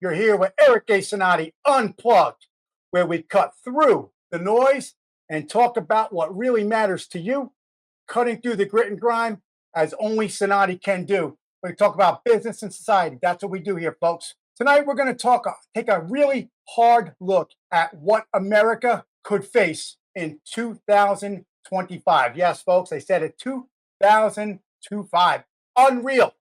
You're here with Eric A. Cinotti, Unplugged, where we cut through the noise and talk about what really matters to you, cutting through the grit and grime as only Cinotti can do. We talk about business and society. That's what we do here, folks. Tonight, we're going to take a really hard look at what America could face in 2025. Yes, folks, I said it, 2025. Unreal.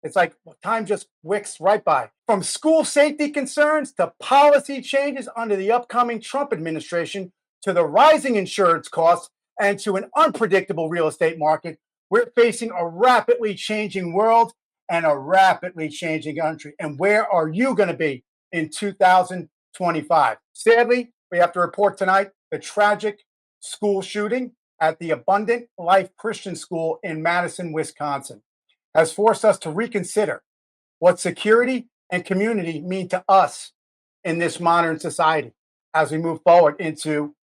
It's like time just wicks right by. From school safety concerns to policy changes under the upcoming Trump administration to the rising insurance costs and to an unpredictable real estate market, we're facing a rapidly changing world and a rapidly changing country. And where are you going to be in 2025? Sadly, we have to report tonight the tragic school shooting at the Abundant Life Christian School in Madison, Wisconsin, has forced us to reconsider what security and community mean to us in this modern society as we move forward into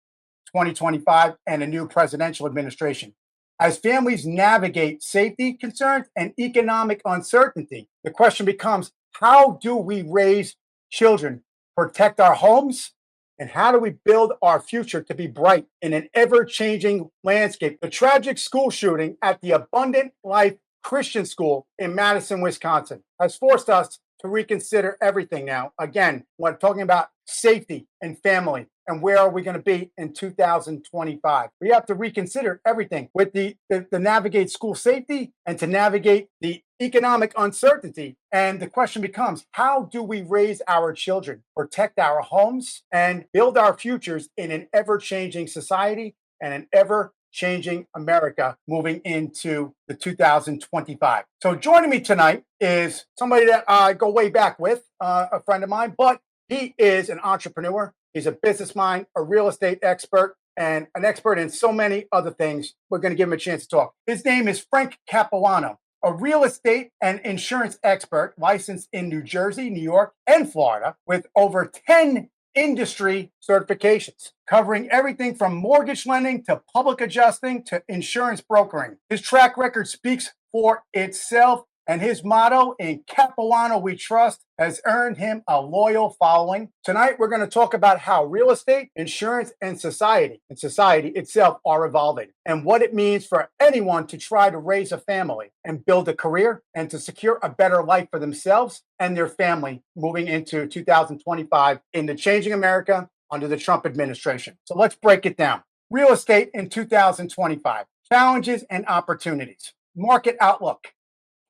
2025 and a new presidential administration. As families navigate safety concerns and economic uncertainty, the question becomes, how do we raise children, protect our homes, and how do we build our future to be bright in an ever-changing landscape? The tragic school shooting at the Abundant Life Christian School in Madison, Wisconsin, has forced us to reconsider everything now. Again, we're talking about safety and family and where are we going to be in 2025. We have to reconsider everything with the navigate school safety and to navigate the economic uncertainty. And the question becomes, how do we raise our children, protect our homes, and build our futures in an ever-changing society and an ever-changing America moving into the 2025. So joining me tonight is somebody that I go way back with, a friend of mine, but he is an entrepreneur. He's a business mind, a real estate expert, and an expert in so many other things. We're going to give him a chance to talk. His name is Frank Capoano, a real estate and insurance expert licensed in New Jersey, New York, and Florida with over 10 industry certifications, covering everything from mortgage lending to public adjusting to insurance brokering. His track record speaks for itself, and his motto, "In Capoano we trust," has earned him a loyal following. Tonight, we're going to talk about how real estate, insurance, and society itself are evolving, and what it means for anyone to try to raise a family and build a career and to secure a better life for themselves and their family moving into 2025 in the changing America under the Trump administration. So let's break it down. Real estate in 2025, challenges and opportunities. Market outlook.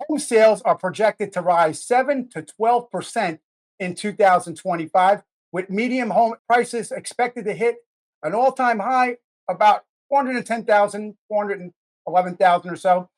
Home sales are projected to rise 7 to 12% in 2025, with median home prices expected to hit an all-time high, about 410,000, 411,000 or so.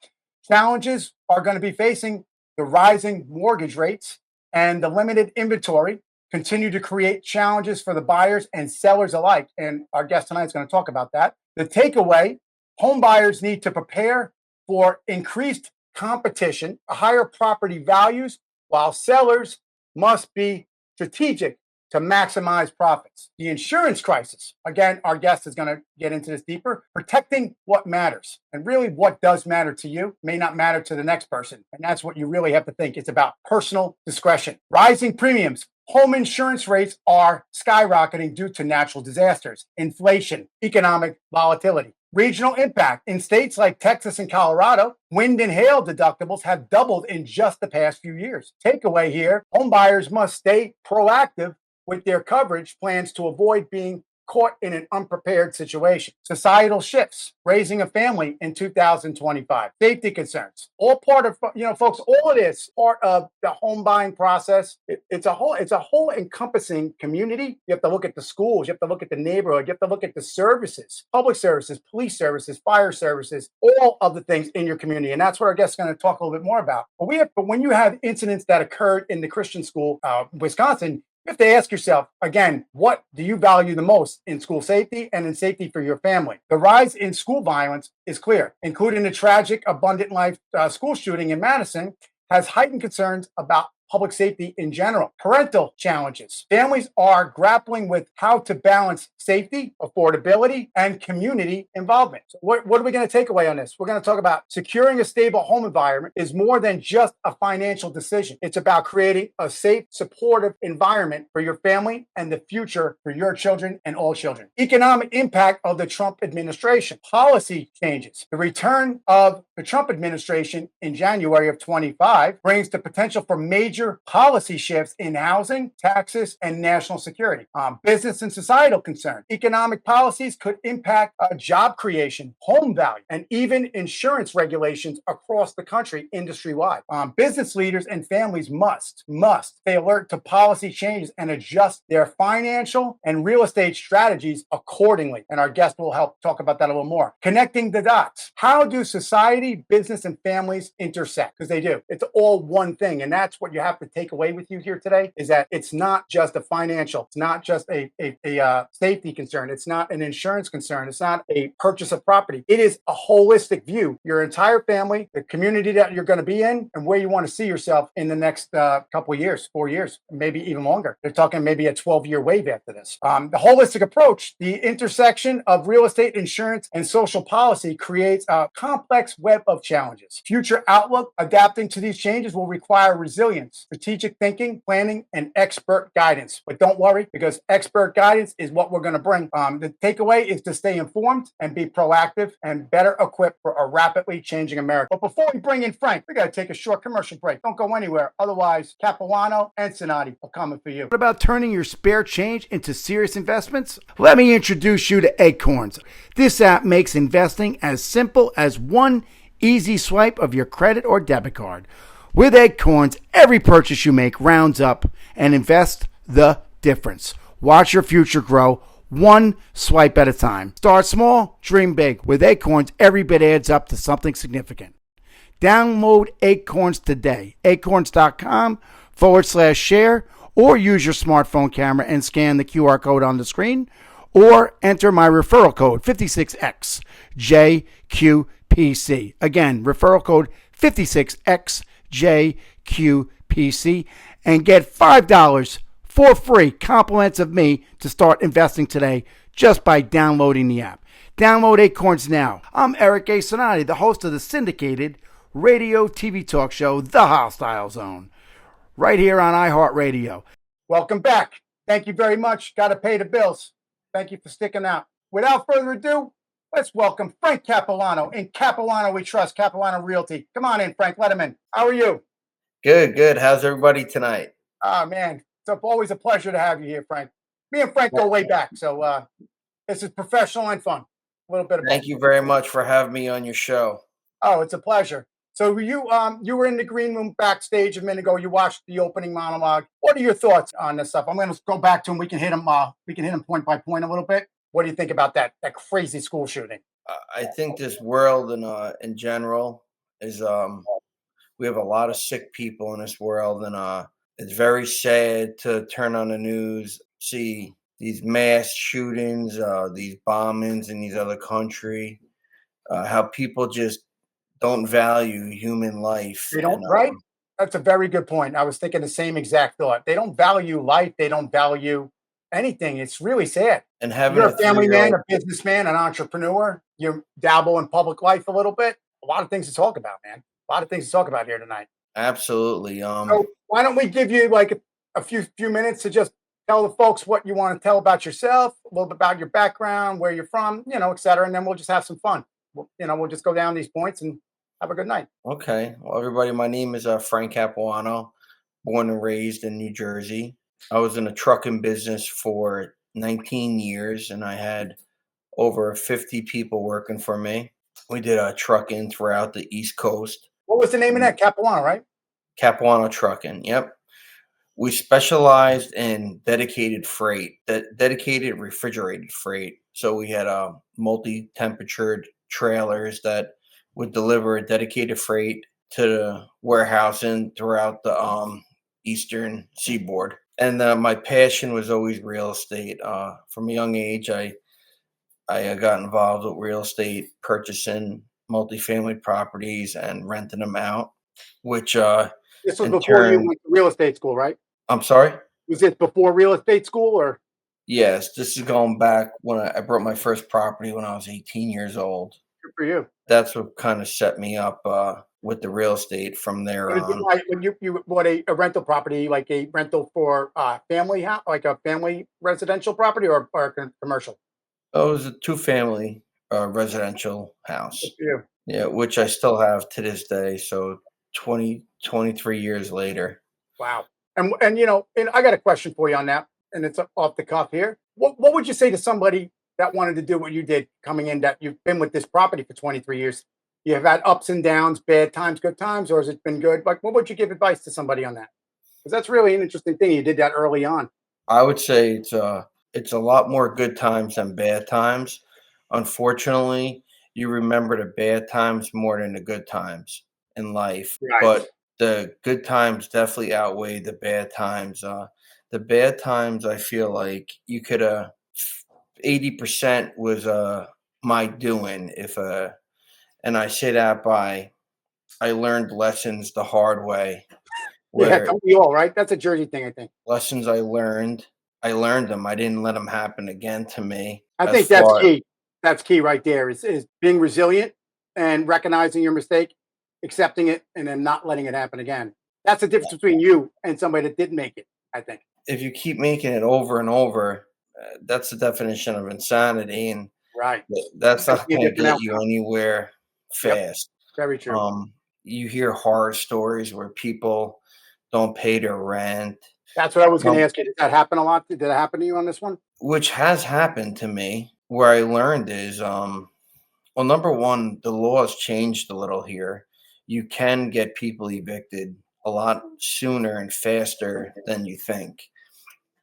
Challenges are going to be facing the rising mortgage rates and the limited inventory continue to create challenges for the buyers and sellers alike. And our guest tonight is going to talk about that. The takeaway, home buyers need to prepare for increased competition, higher property values, while sellers must be strategic to maximize profits. The insurance crisis, again, our guest is going to get into this deeper, protecting what matters. And really what does matter to you may not matter to the next person. And that's what you really have to think. It's about personal discretion. Rising premiums. Home insurance rates are skyrocketing due to natural disasters, inflation, economic volatility. Regional impact. In states like Texas and Colorado, wind and hail deductibles have doubled in just the past few years. Takeaway here, home buyers must stay proactive with their coverage plans to avoid being caught in an unprepared situation. Societal shifts, raising a family in 2025, safety concerns, all part of, folks, all of this part of the home buying process. It's a whole encompassing community. You have to look at the schools, you have to look at the neighborhood, you have to look at the services, public services, police services, fire services, all of the things in your community. And that's what our guest is going to talk a little bit more about. But when you have incidents that occurred in the Christian school, Wisconsin, you have to ask yourself, again, what do you value the most in school safety and in safety for your family? The rise in school violence is clear, including the tragic Abundant Life school shooting in Madison, has heightened concerns about public safety in general. Parental challenges. Families are grappling with how to balance safety, affordability, and community involvement. So what are we going to take away on this? We're going to talk about securing a stable home environment is more than just a financial decision. It's about creating a safe, supportive environment for your family and the future for your children and all children. Economic impact of the Trump administration. Policy changes. The return of the Trump administration in January of 25 brings the potential for major policy shifts in housing, taxes, and national security. Business and societal concerns. Economic policies could impact job creation, home value, and even insurance regulations across the country industry-wide. Business leaders and families must stay alert to policy changes and adjust their financial and real estate strategies accordingly. And our guest will help talk about that a little more. Connecting the dots. How do society, business, and families intersect? Because they do. It's all one thing. And that's what you have to take away with you here today, is that it's not just a financial, it's not just a safety concern. It's not an insurance concern. It's not a purchase of property. It is a holistic view. Your entire family, the community that you're going to be in, and where you want to see yourself in the next couple of years, 4 years, maybe even longer. They're talking maybe a 12-year wave after this. The holistic approach, the intersection of real estate, insurance, and social policy creates a complex web of challenges. Future outlook, adapting to these changes will require resilience, strategic thinking, planning, and expert guidance. But don't worry, because expert guidance is what we're going to bring. The takeaway is to stay informed and be proactive and better equipped for a rapidly changing America. But before we bring in Frank, we got to take a short commercial break. Don't go anywhere. Otherwise, Capoano and Cinotti are coming for you. What about turning your spare change into serious investments? Let me introduce you to Acorns. This app makes investing as simple as one easy swipe of your credit or debit card. With Acorns, every purchase you make rounds up and invest the difference. Watch your future grow one swipe at a time. Start small, dream big. With Acorns, every bit adds up to something significant. Download Acorns today. Acorns.com/share, or use your smartphone camera and scan the QR code on the screen, or enter my referral code 56XJQPC. Again, referral code 56XJQPC, and get $5 for free compliments of me to start investing today just by downloading the app. Download Acorns now. I'm Eric A. Cinotti, the host of the syndicated radio TV talk show, The Hostile Zone, right here on iHeartRadio. Welcome back. Thank you very much. Got to pay the bills. Thank you for sticking out. Without further ado, let's welcome Frank Capoano. In Capoano we trust, Capoano Realty. Come on in, Frank. Let him in. How are you? Good. How's everybody tonight? Man, it's always a pleasure to have you here, Frank. Me and Frank go way back, so this is professional and fun. A little bit of Thank you very much for having me on your show. Oh, it's a pleasure. So you were in the green room backstage a minute ago. You watched the opening monologue. What are your thoughts on this stuff? I'm going to go back to him. We can hit him. Point by point a little bit. What do you think about that crazy school shooting? I think this world in general is we have a lot of sick people in this world, and it's very sad to turn on the news, see these mass shootings, these bombings in these other countries, how people just don't value human life. They don't, right? That's a very good point. I was thinking the same exact thought. They don't value life. They don't value anything. It's really sad. And having You're a family man, a businessman, an entrepreneur. You dabble in public life a little bit. A lot of things to talk about, man. A lot of things to talk about here tonight. Absolutely. So why don't we give you like a few minutes to just tell the folks what you want to tell about yourself, a little bit about your background, where you're from, et cetera, and then we'll just have some fun. We'll just go down these points and have a good night. Okay. Well, everybody, my name is Frank Capoano, born and raised in New Jersey. I was in the trucking business for 19 years, and I had over 50 people working for me. We did trucking throughout the East Coast. What was the name of that? Capoano, right? Capoano Trucking, yep. We specialized in dedicated freight, dedicated refrigerated freight. So we had multi-temperatured trailers that would deliver a dedicated freight to the warehousing throughout the eastern seaboard. And my passion was always real estate. From a young age, I got involved with real estate, purchasing multifamily properties and renting them out, which This was and before you turn. went to real estate school, right? I'm sorry? Was it before real estate school or Yes, this is going back when I bought my first property when I was 18 years old. good for you? That's what kinda set me up, with the real estate from there What did you on. buy when you bought a rental property, like a rental for, family house, like a family residential property or commercial? Oh, it was a two-family, residential Good house. for you. Yeah, which I still have to this day, so 23 years later. Wow. And I got a question for you on that, and it's off the cuff here. What would you say to somebody that wanted to do what you did coming in, that you've been with this property for 23 years? You have had ups and downs, bad times, good times, or has it been good? Like, what would you give advice to somebody on that? Because that's really an interesting thing. You did that early on. I would say it's a lot more good times than bad times. Unfortunately, you remember the bad times more than the good times in life, Right. but the good times definitely outweigh the bad times. The bad times, I feel like you could 80% was my doing if and I say that by I learned lessons the hard way Yeah, where don't we all, right? That's a Jersey thing, I think. lessons I learned them. I didn't let them happen again to me I as think that's far. key. That's key right there is being resilient and recognizing your mistake, accepting it, and then not letting it happen again. That's the difference between you and somebody that didn't make it, I think. If you keep making it over and over, that's the definition of insanity, and Right. that's Gonna not be a gonna different get you outcome. anywhere Yep. fast. Very true. You hear horror stories where people don't pay their rent, That's what I was gonna um, ask you. Did that happen a lot? Did that happen to you on this one? which has happened to me. Where I learned is, well, number one, the laws changed a little here. You can get people evicted a lot sooner and faster than you think.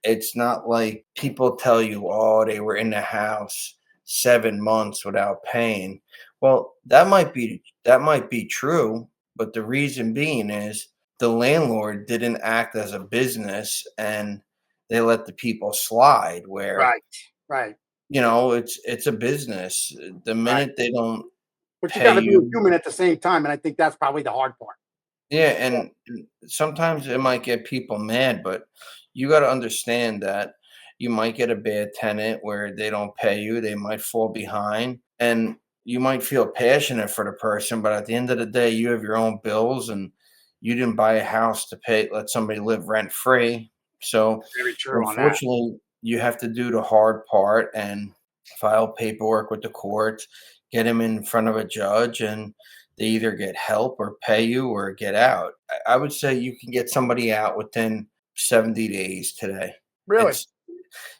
It's not like people tell you, "Oh, they were in the house 7 months without paying." Well, that might be true, but the reason being is the landlord didn't act as a business and they let the people slide where, Right. Right. it's a business. The Right. minute they don't But you pay gotta be a you. human at the same time, and I think that's probably the hard part. Yeah, Yeah. and sometimes it might get people mad, but you gotta understand that you might get a bad tenant where they don't pay you, they might fall behind, and you might feel passionate for the person, but at the end of the day, you have your own bills and you didn't buy a house to let somebody live rent free. So, Very true on that. unfortunately, you have to do the hard part and file paperwork with the courts, get them in front of a judge, and they either get help or pay you or get out. I would say you can get somebody out within 70 days today. Really? It's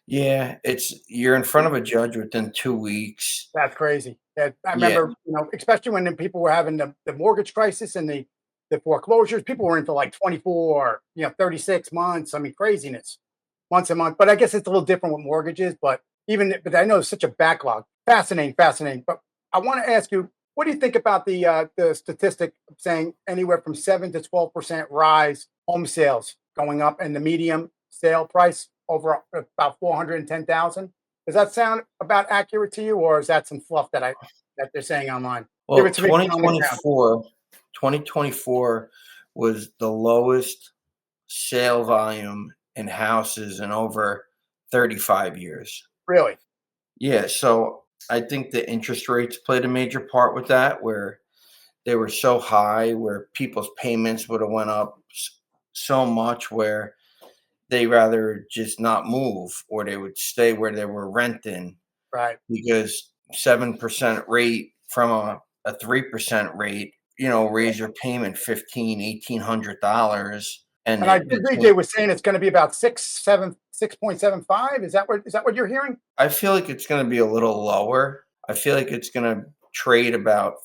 Yeah, it's you're in front of a judge within 2 weeks. That's crazy. That I Yeah, remember, especially when the people were having the mortgage crisis and the foreclosures, people were in for like 24, 36 months. I mean, craziness. Once a month. But I guess it's a little different with mortgages, but I know it's such a backlog. Fascinating, fascinating. But I want to ask you, what do you think about the statistic saying anywhere from 7 to 12% rise home sales going up and the medium sale price over about 410,000? Does that sound about accurate to you, or is that some fluff that they're saying online? Give well, it to me on the ground. 2024 was the lowest sale volume in houses in over 35 years. Really? Yeah, so I think the interest rates played a major part with that, where they were so high, where people's payments would have went up so much, where they rather just not move, or they would stay where they were renting Right. because 7% rate from a 3% rate, raise your payment 1800 $1,800, and And I it did read they between. were saying it's going to be about 6.75. Is that what you're hearing? I feel like it's going to be a little lower. I feel like it's going to trade about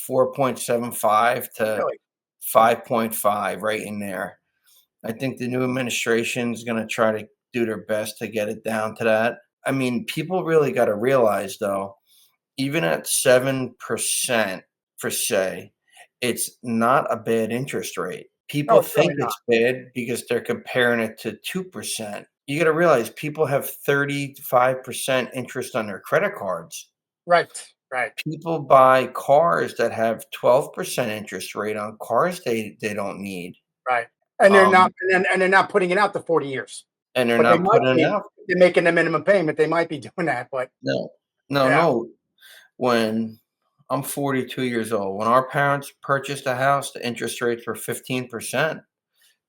4.75 to Really? 5.5, right in there. I think the new administration is going to try to do their best to get it down to that. I mean, people really got to realize, though, even at 7% for say, it's not a bad interest rate. No, People it's really think not. it's bad because they're comparing it to 2%. You got to realize people have 35% interest on their credit cards. Right. Right. People buy cars that have 12% interest rate on cars they don't need. right. And they're Um, not, and they're not putting it out to 40 years, and they're but they not might putting be. out. They're making the minimum payment. They might be doing that, but No, no, yeah, no. When I'm 42 years old, when our parents purchased a house, the interest rates were 15%. wow,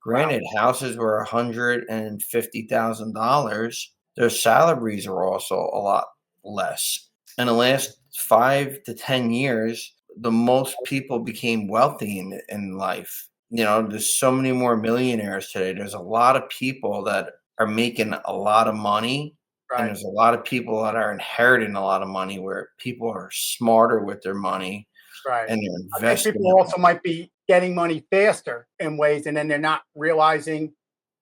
Granted, houses were $150,000. Their salaries are also a lot less. In the last 5 to 10 years, the most people became wealthy in life. There's so many more millionaires today. There's a lot of people that are making a lot of money, and right. there's a lot of people that are inheriting a lot of money where people are smarter with their money Right. and they're I think investing people it. also might be getting money faster in ways, and then they're not realizing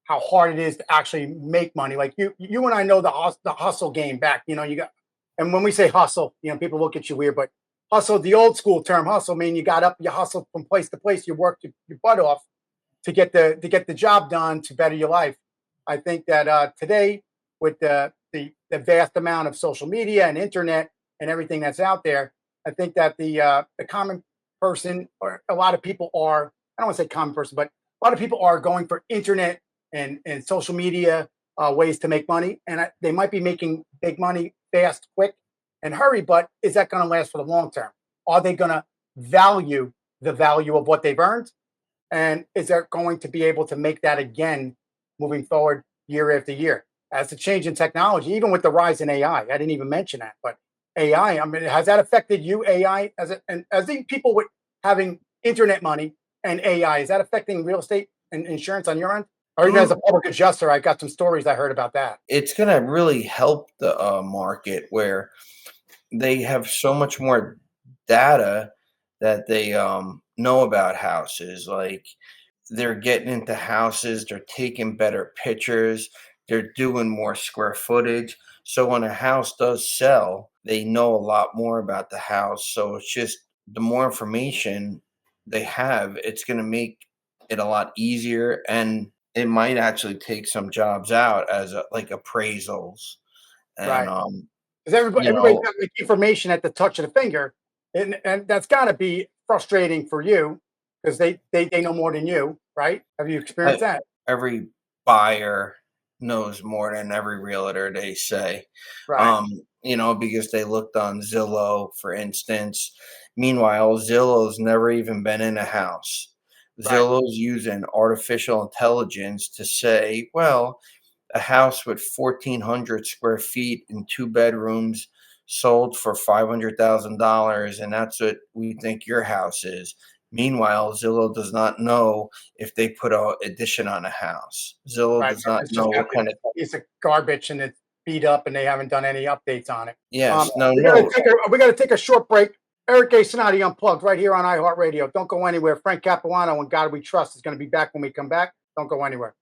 how hard it is to actually make money. Like you and I know the hustle game back. You got, and when we say hustle, people look at you weird, but hustle, the old school term hustle, mean you got up, you hustled from place to place, you worked your butt off to get the job done to better your life. I think that today, with the vast amount of social media and internet and everything that's out there, I think that the common person, or a lot of people are, I don't want to say common person, but a lot of people are going for internet and social media ways to make money, and they might be making big money fast, quick, and hurry. But is that going to last for the long term? Are they going to value the value of what they've earned? And is there going to be able to make that again moving forward year after year? As the change in technology, even with the rise in AI, I didn't even mention that, but AI, I mean, has that affected you, AI, and as the people with having internet money and AI, is that affecting real estate and insurance on your end? Or even as a Mm, public adjuster, I got some stories I heard about that. It's going to really help the market where they have so much more data that they know about houses. Like they're getting into houses, they're taking better pictures, they're doing more square footage. So when a house does sell, they know a lot more about the house. So it's just the more information they have, it's going to make it a lot easier, and it might actually take some jobs out as like appraisals and Right. Because you everybody's know got the information at the touch of the finger, and that's got to be frustrating for you because they know more than you, right? Have you e- experienced that? every buyer knows more than every realtor, they say. Right, Because they looked on Zillow, for instance. Meanwhile, Zillow's never even been in a house. right, Zillow's using artificial intelligence to say, well, a house with 1,400 square feet and two bedrooms sold for $500,000, and that's what we think your house is. Meanwhile, Zillow does not know if they put a addition on a house. Zillow right. does not It's know just got what it's kind of. a piece of garbage and it's beat up, and they haven't done any updates on it. Yes, no, We gotta no. take a short break. Eric A. Cinotti Unplugged right here on iHeartRadio. Don't go anywhere. Frank Capoano and God We Trust is going to be back when we come back. Don't go anywhere.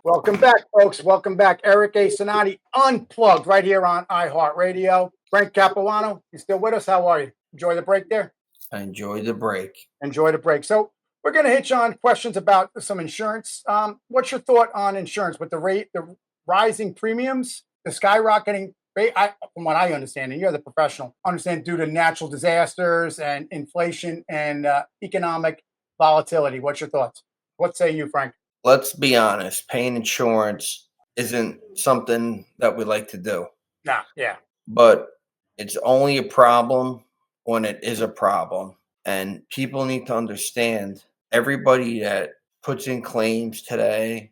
Welcome back, folks. Welcome back. Eric A. Cinotti Unplugged right here on iHeartRadio. Frank Capuano, you still with us? How are you? Enjoy the break there? I enjoy the break. Enjoy the break. So we're going to hit you on questions about some insurance. What's your thought on insurance with the rising premiums, the skyrocketing rate? From what I understand, and you're the professional, understand due to natural disasters and inflation and economic volatility. What's your thoughts? What say you, Frank? Let's be honest, paying insurance isn't something that we like to do, Nah, yeah, but it's only a problem when it is a problem. And people need to understand, everybody that puts in claims today,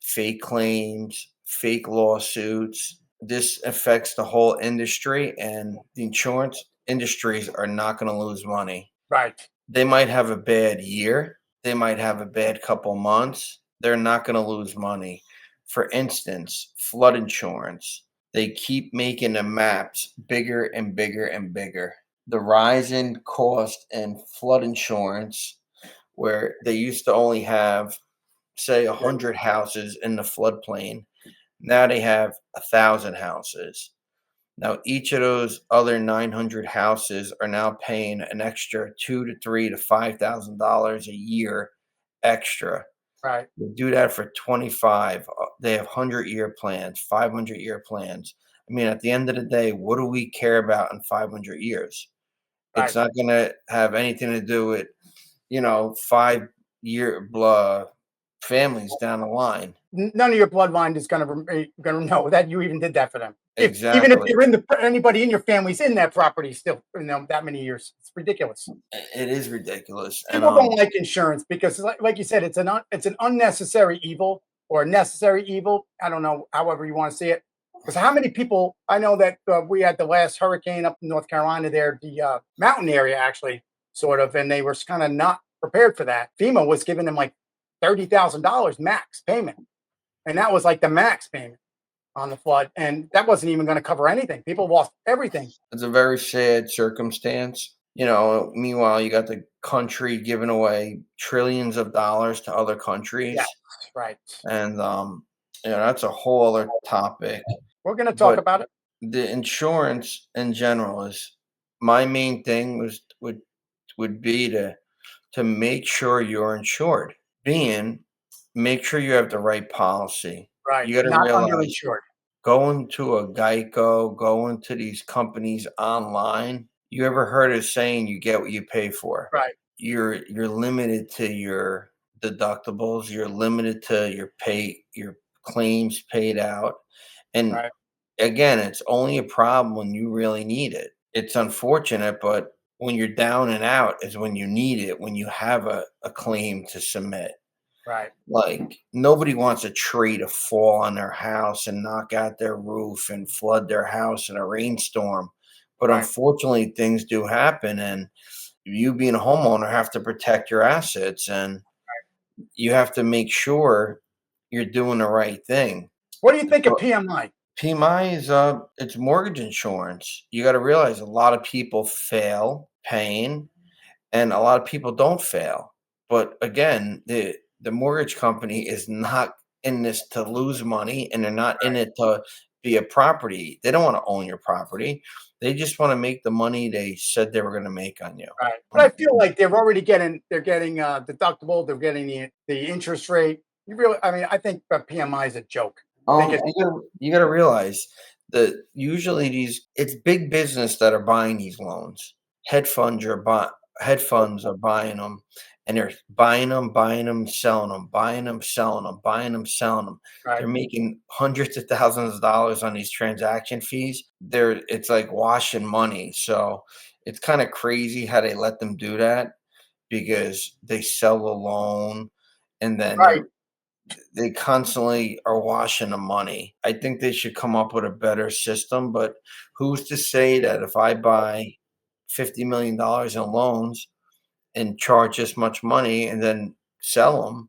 fake claims, fake lawsuits, this affects the whole industry, and the insurance industries are not going to lose money. Right. They might have a bad year, they might have a bad couple months. They're not going to lose money. For instance, flood insurance. They keep making the maps bigger and bigger and bigger. The rise in cost in flood insurance, where they used to only have, say, Yeah. 100 houses in the floodplain, now they have 1,000 houses. Now, each of those other 900 houses are now paying an extra two to three to $5,000 a year extra. Right. They do that for 25. They have 100-year plans, 500-year plans. I mean, at the end of the day, what do we care about in 500 years? It's Right. not going to have anything to do with, 5-year families down the line. None of your bloodline is gonna know that you even did that for them. Even if Exactly. you're in the anybody in your family's in that property still, that many years. It's ridiculous. It is ridiculous. And People don't like insurance because, like you said, it's an unnecessary evil or a necessary evil. I don't know, however you want to see it. Because how many people I know that we had the last hurricane up in North Carolina, there, the mountain area actually, sort of, and they were kind of not prepared for that. FEMA was giving them like $30,000 max payment, and that was like the max payment on the flood, and that wasn't even going to cover anything. People lost everything. it's a very sad circumstance. Meanwhile, you got the country giving away trillions of dollars to other countries. Yeah, right. And that's a whole other topic. We're going to talk But about it. the insurance in general is my main thing would be to make sure you're insured. Make sure you have the right policy. Right, You got to not realize underinsured. going to a Geico, going to these companies online. You ever heard of saying you get what you pay for? Right, You're limited to your deductibles. You're limited to your claims paid out. And right, again, it's only a problem when you really need it. It's unfortunate, but when you're down and out is when you need it, when you have a claim to submit. right, Like, nobody wants a tree to fall on their house and knock out their roof and flood their house in a rainstorm. But right. unfortunately, things do happen, and you being a homeowner have to protect your assets, and you have to make sure you're doing the right thing. What do you think of So PMI? PMI is it's mortgage insurance. You got to realize a lot of people fail paying, and a lot of people don't fail. But again, the mortgage company is not in this to lose money, and they're not in it to be a property. They don't want to own your property. They just want to make the money they said they were going to make on you. Right, but I feel like they're getting deductible. They're getting the interest rate. I think PMI is a joke. I think it's You gotta realize that usually it's big business that are buying these loans. Hedge funds are buying them, and they're buying them, selling them, buying them, selling them, buying them, selling them. right, They're making hundreds of thousands of dollars on these transaction fees. It's like washing money. So it's kind of crazy how they let them do that, because they sell the loan, and then right. they constantly are washing the money. I think they should come up with a better system, but who's to say that if I buy $50 million in loans and charge this much money and then sell them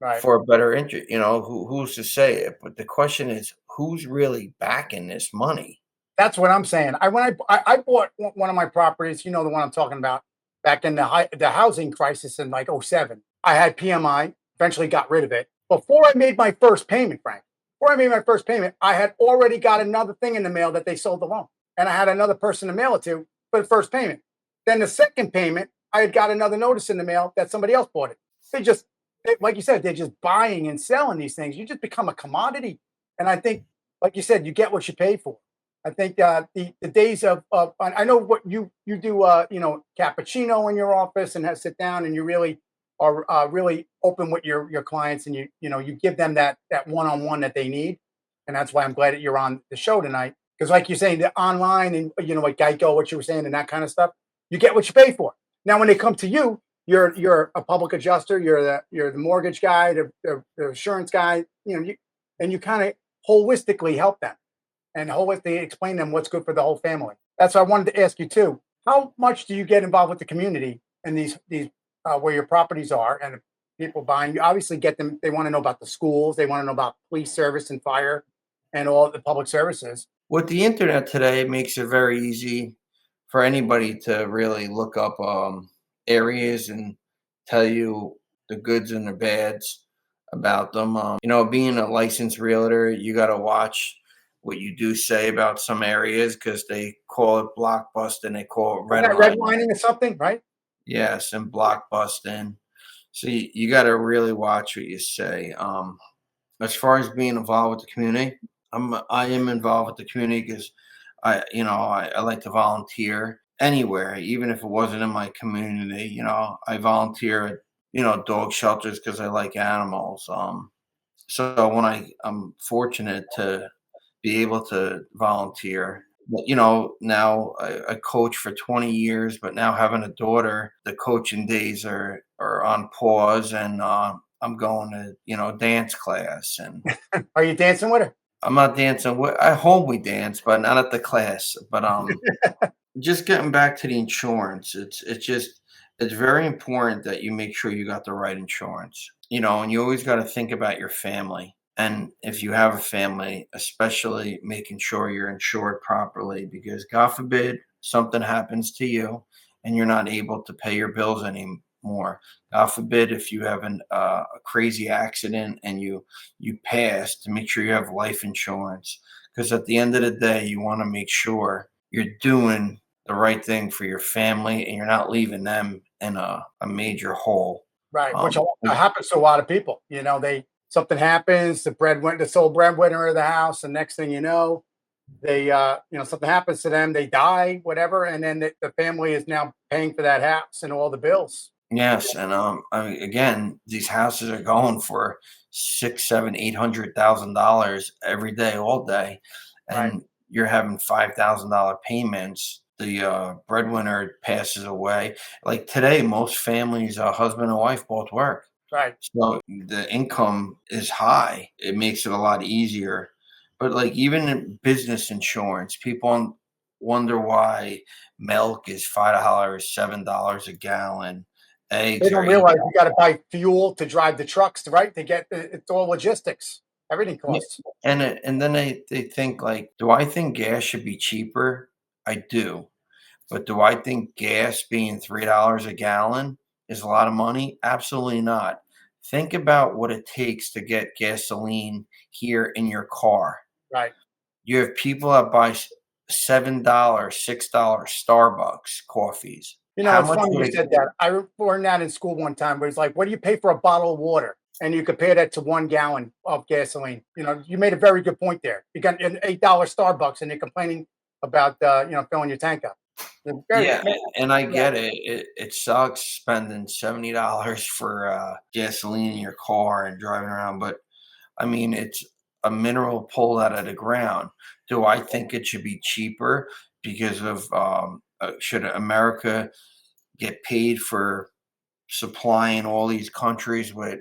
Right. for a better interest, who's to say it? But the question is, who's really backing this money? That's what I'm saying. I bought one of my properties, the one I'm talking about, back in the housing crisis in like '07. I had PMI, eventually got rid of it. Before I made my first payment, Frank, before I made my first payment, I had already got another thing in the mail that they sold the loan. And I had another person to mail it to for the first payment. Then the second payment, I had got another notice in the mail that somebody else bought it. Like you said, they're just buying and selling these things. You just become a commodity. And I think, like you said, you get what you pay for. I think the days of I know what you do, cappuccino in your office and sit down, and you really are really open with your clients, and you give them that one-on-one that they need. And that's why I'm glad that you're on the show tonight, because like you're saying, the online and like Geico, what you were saying, and that kind of stuff, you get what you pay for. Now when they come to you, you're a public adjuster, you're the mortgage guy, the insurance guy, and you kind of holistically help them. and holistically explain them what's good for the whole family. That's why I wanted to ask you too. How much do you get involved with the community and these where your properties are and people buying? You obviously get them. They want to know about the schools. They want to know about police service and fire and all the public services. With the internet today, it makes it very easy for anybody to really look up areas and tell you the goods and the bads about them. Being a licensed realtor, you got to watch what you do say about some areas because they call it blockbusting, they call it Is that redlining. redlining or something, right? Yes, and blockbusting. So you got to really watch what you say. As far as being involved with the community, I am involved with the community because I like to volunteer anywhere, even if it wasn't in my community. I volunteer at dog shelters because I like animals. So I'm fortunate to be able to volunteer. But, now I coach for 20 years, but now having a daughter, the coaching days are on pause, and I'm going to dance class, and Are you dancing with her? I'm not dancing. At home we dance, but not at the class. But just getting back to the insurance, it's very important that you make sure you got the right insurance. And you always got to think about your family. And if you have a family, especially making sure you're insured properly, because God forbid something happens to you and you're not able to pay your bills anymore. God forbid if you have a crazy accident and you pass, to make sure you have life insurance. Because at the end of the day, you want to make sure you're doing the right thing for your family and you're not leaving them in a major hole. Right, which Um, happens to a lot of people. They something happens, the sole breadwinner of the house, and next thing you know, they something happens to them, they die, whatever, and then the family is now paying for that house and all the bills. yes, and again, these houses are going for six, seven, $800,000 every day, all day, Right, and you're having $5,000 payments. The breadwinner passes away. Like today, most families, husband and wife, both work. right. So the income is high. It makes it a lot easier. But like even in business insurance, people wonder why milk is $5, $7 a gallon. They Eggs are don't eight. realize you got to buy fuel to drive the trucks, right? To get it's all logistics. Everything Yeah, costs. and then they think like, do I think gas should be cheaper? I do. But do I think gas being $3 a gallon is a lot of money? Absolutely not. Think about what it takes to get gasoline here in your car. Right. You have people that buy $7, $6 Starbucks coffees. How It's much funny you would it? said that. I learned that in school one time where it's like, what do you pay for a bottle of water? And you compare that to 1 gallon of gasoline. You made a very good point there. You got an $8 Starbucks and you're complaining about, filling your tank up. Yeah, and I get it. It sucks spending $70 for gasoline in your car and driving around, but I mean, it's a mineral pulled out of the ground. Do I think it should be cheaper because of should America get paid for supplying all these countries with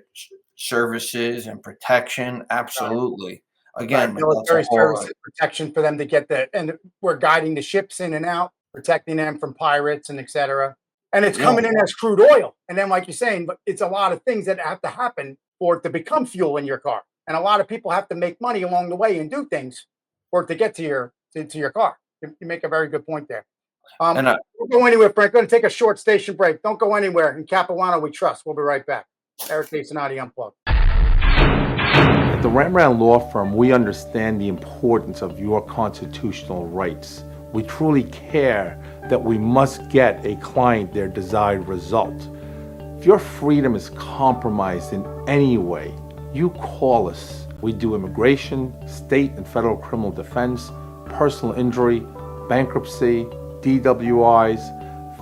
services and protection? Right. Absolutely. Right, Again, but that's a military whole. services protection for them to get and we're guiding the ships in and out, protecting them from pirates and et cetera. And it's Yeah, coming in as crude oil. And then, like you're saying, but it's a lot of things that have to happen for it to become fuel in your car. And a lot of people have to make money along the way and do things for it to get to your car. You make a very good point there. and Don't go anywhere, Frank. Going to take a short station break. Don't go anywhere. In Capoano, we trust. We'll be right back. Eric Cinotti Unplugged. At the Ramran Law Firm, we understand the importance of your constitutional rights. We truly care that we must get a client their desired result. If your freedom is compromised in any way, you call us. We do immigration, state and federal criminal defense, personal injury, bankruptcy, DWIs,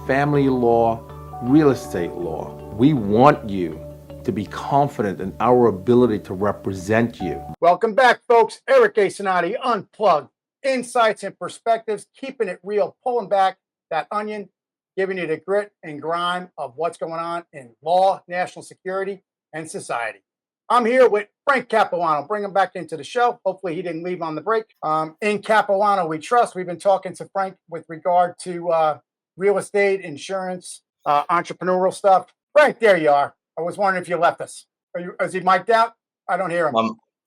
family law, real estate law. We want you to be confident in our ability to represent you. Welcome back, folks. Eric Cinotti Unplugged. Insights and perspectives, keeping it real, pulling back that onion, giving you the grit and grime of what's going on in law, national security, and society. I'm here with Frank Capoano. Bring him back into the show. Hopefully, he didn't leave on the break. In Capoano, we trust. We've been talking to Frank with regard to real estate, insurance, entrepreneurial stuff. Frank, there you are. I was wondering if you left us. Is he mic'd out? I don't hear him.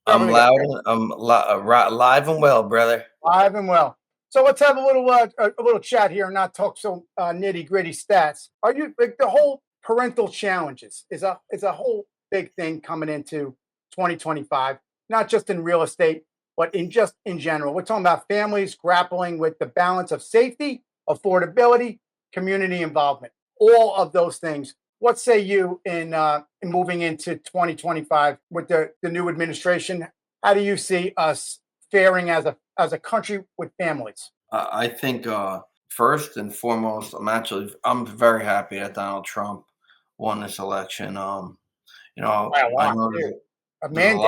I'm loud and live and well, brother. Live and well. So let's have a little chat here and not talk so nitty gritty stats. Are you like the whole parental challenges is a whole big thing coming into 2025, not just in real estate, but in general. We're talking about families grappling with the balance of safety, affordability, community involvement, all of those things. What say you in moving into 2025 with the new administration? How do you see us faring as a country with families? I think first and foremost, I'm very happy that Donald Trump won this election. I know A there's mandate.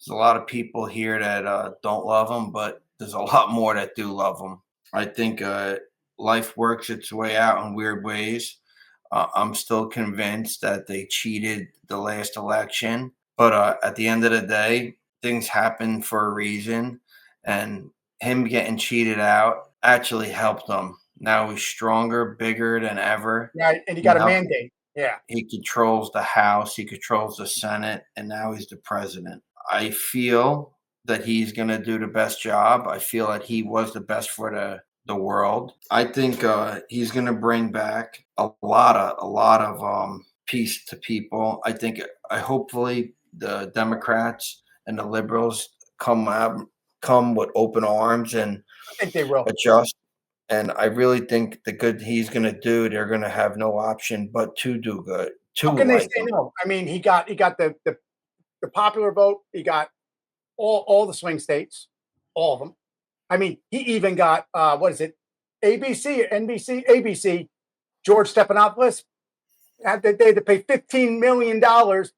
a lot of people here that don't love him, but there's a lot more that do love him. I think life works its way out in weird ways. I'm still convinced that they cheated the last election, but at the end of the day, things happen for a reason, and him getting cheated out actually helped him. Now he's stronger, bigger than ever. Right, and you got a mandate. Yeah. He controls the House, he controls the Senate, and now he's the president. I feel that he's going to do the best job. I feel that he was the best for the world. I think he's going to bring back a lot of peace to people. I hopefully the Democrats and the liberals come with open arms and I think they will adjust. And I really think the good he's going to do, they're going to have no option but to do good. How can they say no? I mean, he got the popular vote. He got all the swing states, all of them. I mean, he even got what is it, ABC or NBC? ABC. George Stephanopoulos they had to pay $15 million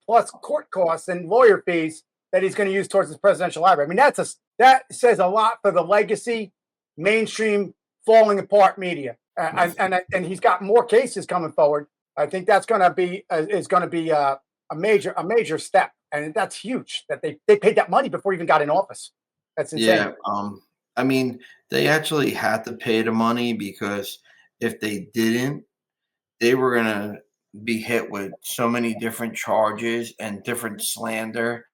plus court costs and lawyer fees that he's going to use towards his presidential library. I mean, that says a lot for the legacy, mainstream, falling apart media, and he's got more cases coming forward. I think that's going to be a major step, and that's huge that they paid that money before he even got in office. That's insane. Yeah, I mean, they actually had to pay the money because if they didn't, they were gonna be hit with so many different charges and different slander,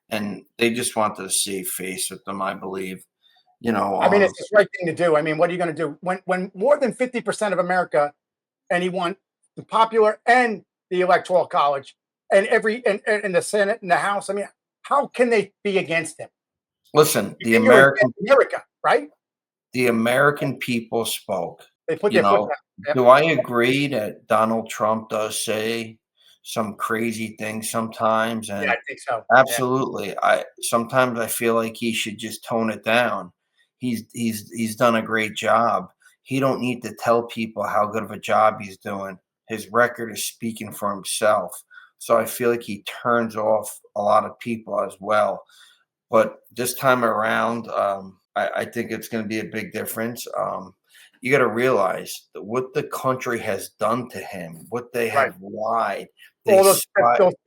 and they just wanted to save face with them, I believe. I mean, it's the right thing to do. I mean, what are you going to do when more than 50% of America, and he won the popular and the electoral college, and and the Senate and the House? I mean, how can they be against him? Listen, America, right? The American people spoke. They put their foot down. Yep. Do I agree that Donald Trump does say some crazy things sometimes? And Yeah, I think so. absolutely, sometimes I feel like he should just tone it down. He's done a great job. He don't need to tell people how good of a job he's doing. His record is speaking for himself. So I feel like he turns off a lot of people as well. But this time around, I think it's going to be a big difference. You got to realize that what the country has done to him, what they have lied, all those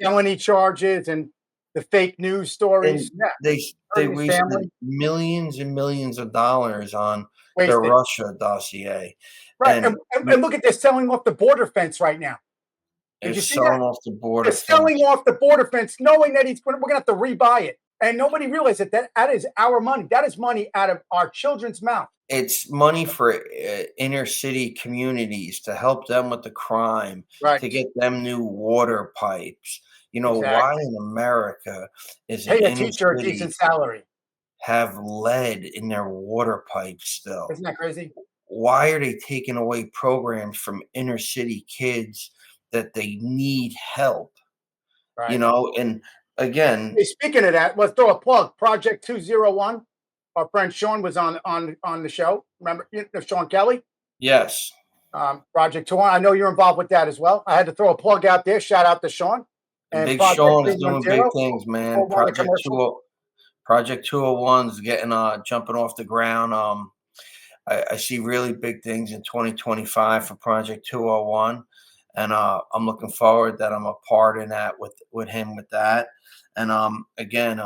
felony charges and the fake news stories. They wasted millions and millions of dollars on the Russia dossier. Right, and look at this selling off the border fence right now. Did you see that? Off the border fence. Selling off the border fence, knowing that we're going to have to rebuy it. And nobody realized that is our money. That is money out of our children's mouth. It's money for inner city communities to help them with the crime, to get them new water pipes. Why in America is pay a teacher a decent salary? Have lead in their water pipes still? Isn't that crazy? Why are they taking away programs from inner city kids that they need help? Right. And again, hey, speaking of that, let's throw a plug. Project 201. Our friend Sean was on the show. Remember Sean Kelly? Yes. Project 201. I know you're involved with that as well. I had to throw a plug out there. Shout out to Sean. And Big Sean is doing big things, man. Project 201 is getting jumping off the ground. I see really big things in 2025 for Project 201. and I'm looking forward that I'm a part in that with him with that. And again,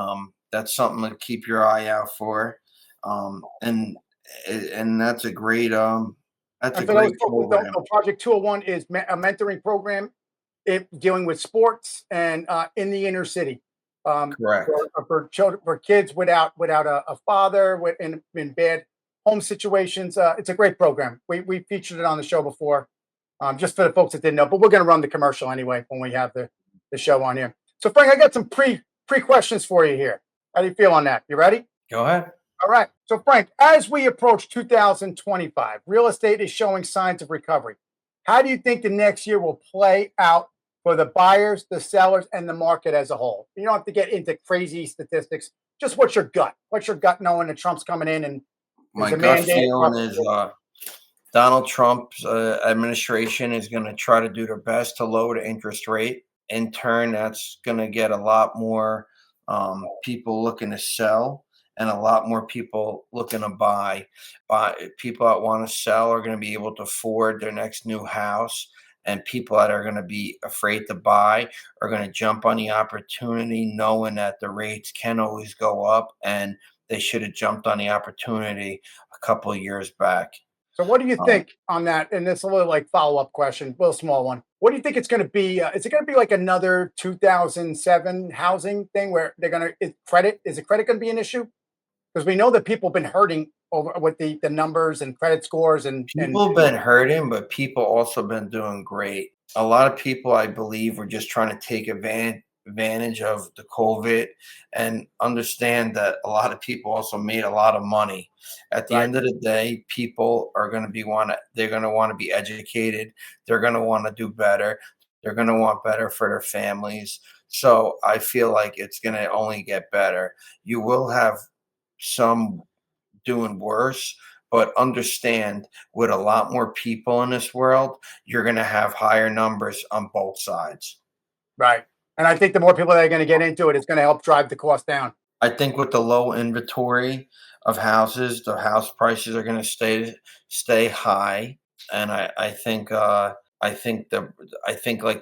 that's something to keep your eye out for. And that's a And for those great folks that don't program. know, Project 201 is a mentoring program dealing with sports and in the inner city Correct. for children, for kids without a father in bad home situations. It's a great program. We featured it on the show before, just for the folks that didn't know. But we're going to run the commercial anyway when we have the show on here. So Frank, I got some pre questions for you here. How do you feel on that? You ready? Go ahead. All right. So, Frank, as we approach 2025, real estate is showing signs of recovery. How do you think the next year will play out for the buyers, the sellers, and the market as a whole? You don't have to get into crazy statistics. Just what's your gut? What's your gut knowing that Trump's coming in and there's My a gut mandate feeling across the is board? Donald Trump's administration is going to try to do their best to lower the interest rate. In turn, that's going to get a lot more people looking to sell and a lot more people looking to buy. People that want to sell are going to be able to afford their next new house. And people that are going to be afraid to buy are going to jump on the opportunity, knowing that the rates can always go up and they should have jumped on the opportunity a couple of years back. So, what do you Um, think on that? And this a little like follow up question, little small one. What do you think it's going to be? Is it going to be like another 2007 housing thing where they're going to credit? Is it credit going to be an issue? Because we know that people have been hurting over with the numbers and credit scores and People have been hurting, but people also been doing great. A lot of people, I believe, were just trying to take advantage of the COVID and understand that a lot of people also made a lot of money. At the right. end of the day, people are going to they're going to want to be educated. They're going to want to do better. They're going to want better for their families. So I feel like it's going to only get better. You will have some doing worse, but understand with a lot more people in this world, you're going to have higher numbers on both sides. Right. And I think the more people that are going to get into it, it's going to help drive the cost down. I think with the low inventory of houses, the house prices are going to stay high, and I think like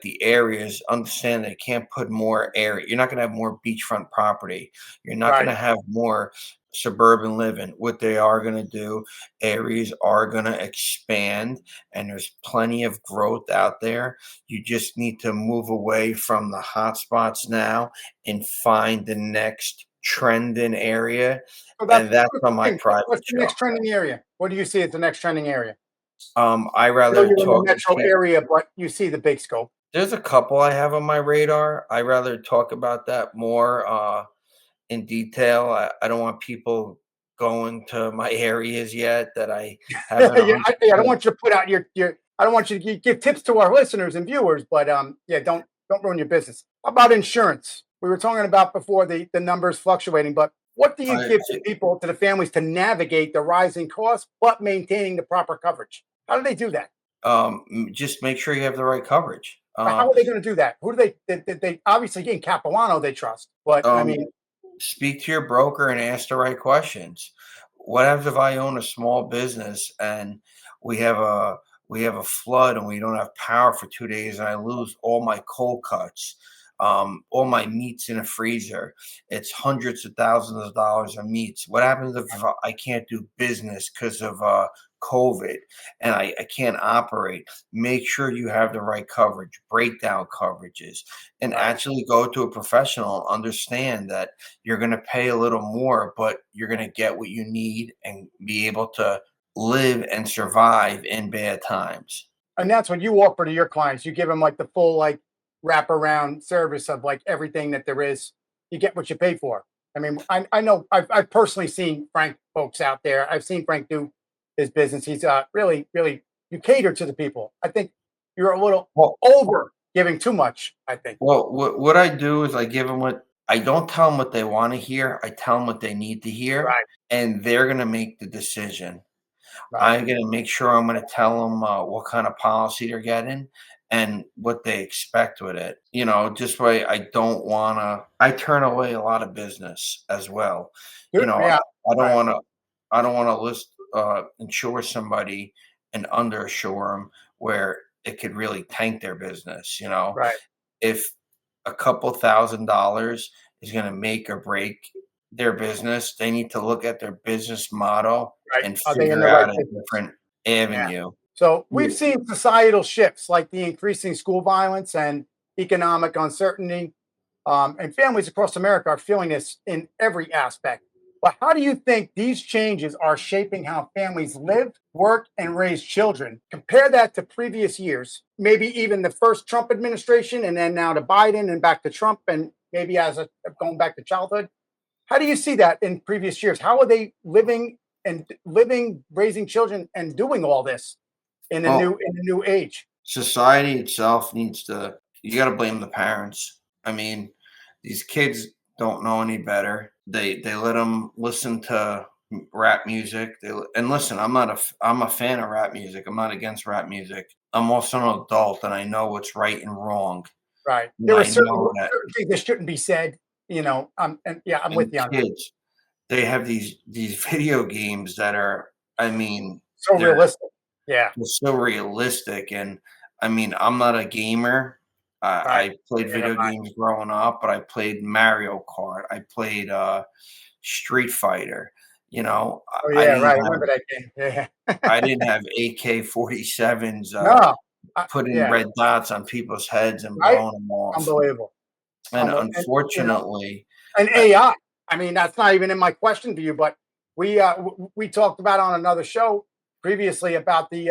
the areas understand they can't put more area. You're not going to have more beachfront property. You're not going Right. to have more suburban living. What they are going to do, areas are going to expand, and there's plenty of growth out there. You just need to move away from the hot spots now and find the next trending area, So and that's that's on the my thing. private What's the show. next trending area? What do you see as the next trending area? I I know rather you're in the talk to metro people. area, but you see the big scope. There's a couple I have on my radar. I rather talk about that more in detail. I don't want people going to my areas yet that I haven't Yeah, I don't 100%. want you to put out your. I don't want you to give tips to our listeners and viewers, but yeah, don't ruin your business. How about insurance? We were talking about before the numbers fluctuating, but what do you I, give to people, to the families, to navigate the rising costs but maintaining the proper coverage? How do they do that? just make sure you have the right coverage. How are they going to do that? Who do they obviously in Capoano they trust, but I Um, mean, Speak to your broker and ask the right questions. What happens if I own a small business and we have a we have a flood and we don't have power for 2 days and I lose all my cold cuts, all my meats in a freezer? It's hundreds of thousands of dollars of meats. What happens if I can't do business because of COVID and I can't operate? Make sure you have the right coverage, breakdown coverages, and right. actually go to a professional and understand that you're going to pay a little more, but you're going to get what you need and be able to live and survive in bad times. And that's what you offer to your clients. You give them like the full like wraparound service of like everything that there is. You get what you pay for. I mean, I know I've personally seen Frank folks out there. I've seen Frank do his business. He's really you cater to the people. I think you're a little Well, over giving too much. I think. what I do is I give them what I don't tell them what they want to hear. I tell them what they need to hear, Right, and they're going to make the decision. right. I'm gonna make sure I'm gonna tell them what kind of policy they're getting and what they expect with it. Just way I turn away a lot of business as well. You Good. know, Yeah. I don't Right. wanna insure somebody and underinsure them where it could really tank their business. You know, Right. if a couple $1,000s is going to make or break their business, they need to look at their business model Right. and Are they in figure the right out a business? different Yeah. avenue. So we've Yeah. seen societal shifts like the increasing school violence and economic uncertainty. And families across America are feeling this in every aspect. But how do you think these changes are shaping how families live, work, and raise children? Compare that to previous years, maybe even the first Trump administration, and then now to Biden and back to Trump, and maybe going back to childhood. How do you see that in previous years? How are they living, raising children, and doing all this in a Well, new age? society itself needs to, you got to blame the parents. I mean, these kids don't know any better. They let them listen to rap music. And listen, I'm a fan of rap music. I'm not against rap music. I'm also an adult and I know what's right and wrong. Right. And There are I know that. certain things that shouldn't be said. And yeah, I'm with And you on that. kids, they have these video games that are, I mean, So they're realistic. Yeah. they're so realistic. And I mean, I'm not a gamer. Right. I played Neither am video I. games growing up, but I played Mario Kart. I played Street Fighter. You know, Oh yeah. Right. I remember that game. I Yeah. didn't have AK-47s No. putting Yeah. red dots on people's heads and Right. blowing them off. Unbelievable. And And unfortunately, and I, AI. I mean, that's not even in my question to you, but we talked about on another show previously about the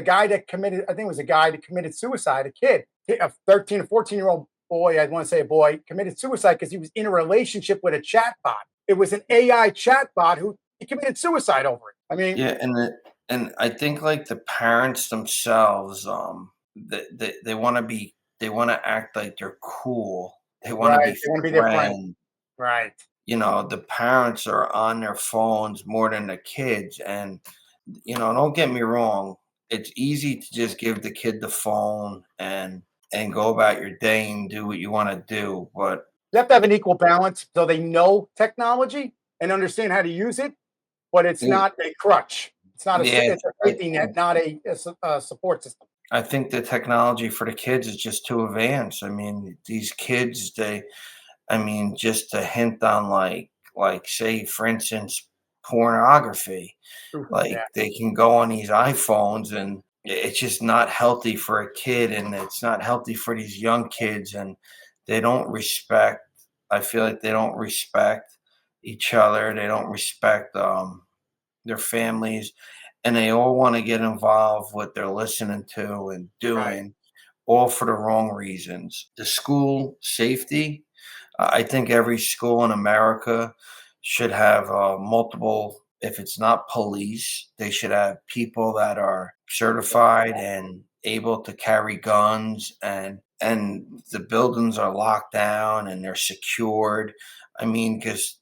guy that committed. I think it was a guy that committed suicide. A kid, a 13 or 14-year-old boy. I want to say a boy committed suicide because he was in a relationship with a chatbot. It was an AI chatbot who he committed suicide over it. I mean, yeah, and I think like the parents themselves, they want to be, they want to act like they're cool. They want to right? be They want to be their friend, friends. right? You know, the parents are on their phones more than the kids. And, you know, don't get me wrong, it's easy to just give the kid the phone and go about your day and do what you want to do. But You have to have an equal balance so they know technology and understand how to use it, but it's it, not a crutch. It's not yeah, it's a safety net, not a support system. I think the technology for the kids is just too advanced. I mean, these kids, I mean, just to hint on like say, for instance, pornography. Like Yeah, they can go on these iPhones and it's just not healthy for a kid and it's not healthy for these young kids and they don't respect, I feel like they don't respect each other. They don't respect their families and they all want to get involved what they're listening to and right, doing all for the wrong reasons. The school safety, I think every school in America should have multiple. If it's not police, they should have people that are certified and able to carry guns, and the buildings are locked down and they're secured. I mean, because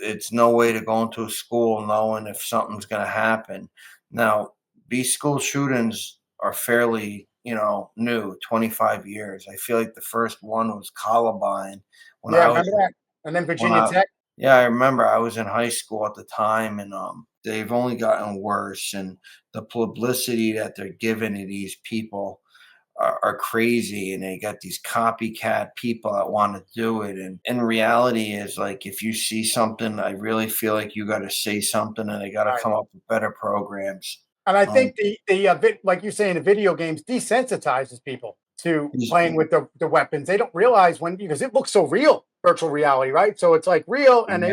it's no way to go into a school knowing if something's going to happen. Now, these school shootings are fairly, you know, new, 25 years. I feel like the first one was Columbine when yeah. I Remember was that? And then when Virginia I Tech. yeah, I remember I was in high school at the time and they've only gotten worse and the publicity that they're giving to these people are crazy and they got these copycat people that want to do it. And in reality is like if you see something, I really feel like you got to say something and they got to Right. come up with better programs. And I Um, think like you say in the video games desensitizes people to these- playing with the weapons. They don't realize when because it looks so real, virtual reality, right? So it's like real, and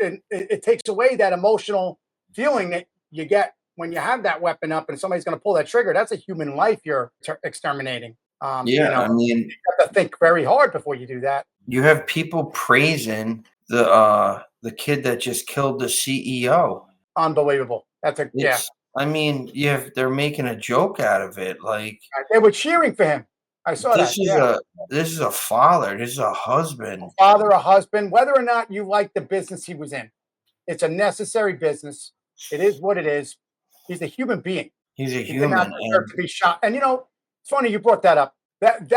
yeah, it takes away that emotional feeling that you get when you have that weapon up and somebody's going to pull that trigger. That's a human life you're exterminating. yeah, I mean, You have to think very hard before you do that. you have people praising the kid that just killed the CEO. Unbelievable. That's a yeah. It's I mean, they're making a joke out of it. Like They were cheering for him. I saw this that. is Yeah. a this is a father, this is a A husband. father, a husband, whether or not you like the business he was in. It's a necessary business. It is what it is. He's a human being. He's a He did not human deserve and to be shot. And it's funny you brought that up. That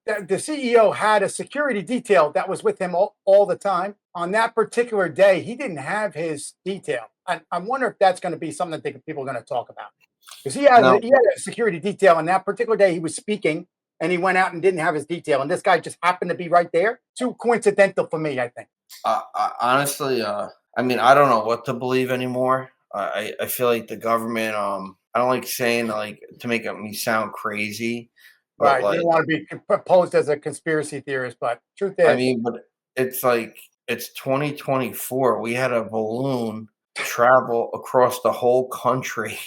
the CEO had a security detail that was with him all the time. On that particular day, he didn't have his detail. I wonder if that's going to be something that people are going to talk about. Because Now, he had a security detail, and that particular day he was speaking, and he went out and didn't have his detail, and this guy just happened to be right there. Too coincidental for me, I think. honestly, I mean, I don't know what to believe anymore. I feel like the government. I don't like saying like to make me sound crazy, but Right? You like don't want to be posed as a conspiracy theorist, but truth I is, mean, but it's like it's 2024. We had a balloon travel across the whole country,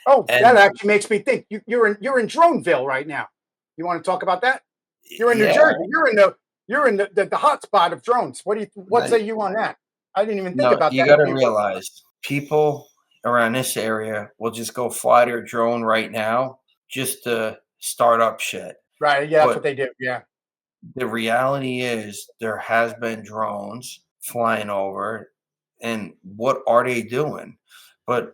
oh, that and actually makes me think. You're in Droneville right now. You want to talk about that? You're in New yeah, Jersey. You're in the hot spot of drones. What say you on that? I didn't even think no, about you that got to until you brought it up. realize people around this area will just go fly their drone right now just to start up shit. Right? Yeah, that's But what they do. Yeah. the reality is there has been drones flying over, and what are they doing? But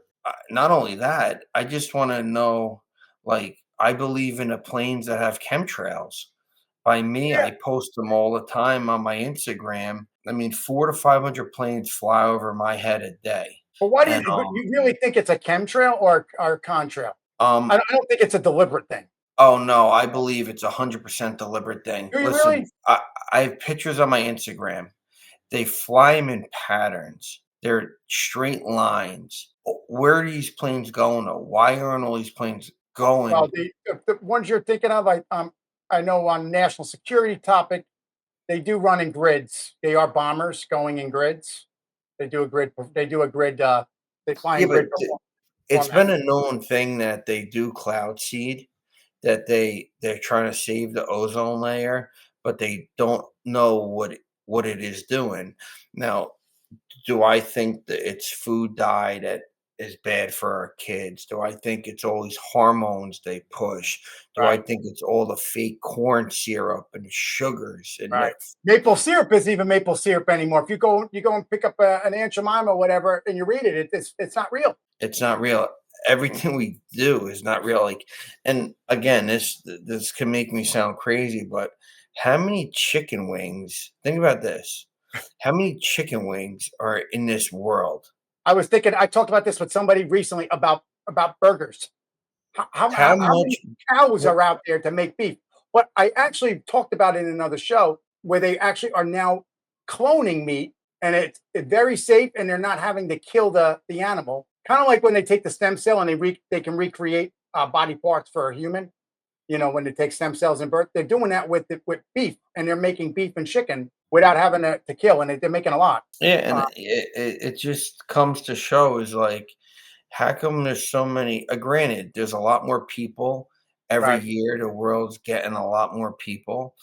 not only that, I just want to know, like, I believe in the planes that have chemtrails. By me, Yeah. I post them all the time on my Instagram. I mean, 4 to 500 planes fly over my head a day. But why do And but you really think it's a chemtrail or a contrail? um I don't think it's a deliberate thing. oh no, I believe it's 100% deliberate thing. Do you Listen, really? I have pictures on my Instagram. They fly them in patterns. They're straight lines. Where are these planes going to? Why aren't all these planes Well, going? the ones you're thinking of, I know on national security topic, they do run in grids. They are bombers going in grids. They do a grid. They do a grid. They fly Yeah, in but grid it's format. been a known thing that they do cloud seed, that they're trying to save the ozone layer, but they don't know what it is doing. Now, do I think that it's food dye that is bad for our kids? Do I think it's all these hormones they push? Do I Right. think it's all the fake corn syrup and sugars and Right. Maple syrup isn't even maple syrup anymore. If you go and pick up an Aunt Jemima or whatever, and you read it, it's not real. it's not real. Everything we do is not real. Like, and again, this can make me sound crazy, but how many chicken wings? Think about this. How many chicken wings are in this world? I was thinking. I talked about this with somebody recently about burgers. How How many much? cows What? are out there to make beef? But I actually talked about it in another show where they actually are now cloning meat, and it's very safe, and they're not having to kill the animal. Kind of like when they take the stem cell and they can recreate body parts for a human. You know, when they take stem cells and birth, they're doing that with beef, and they're making beef and chicken without having to kill, and they're making a lot. Yeah, and Uh, it just comes to show is like, how come there's so many? Granted, there's a lot more people every right. year. The world's getting a lot more people.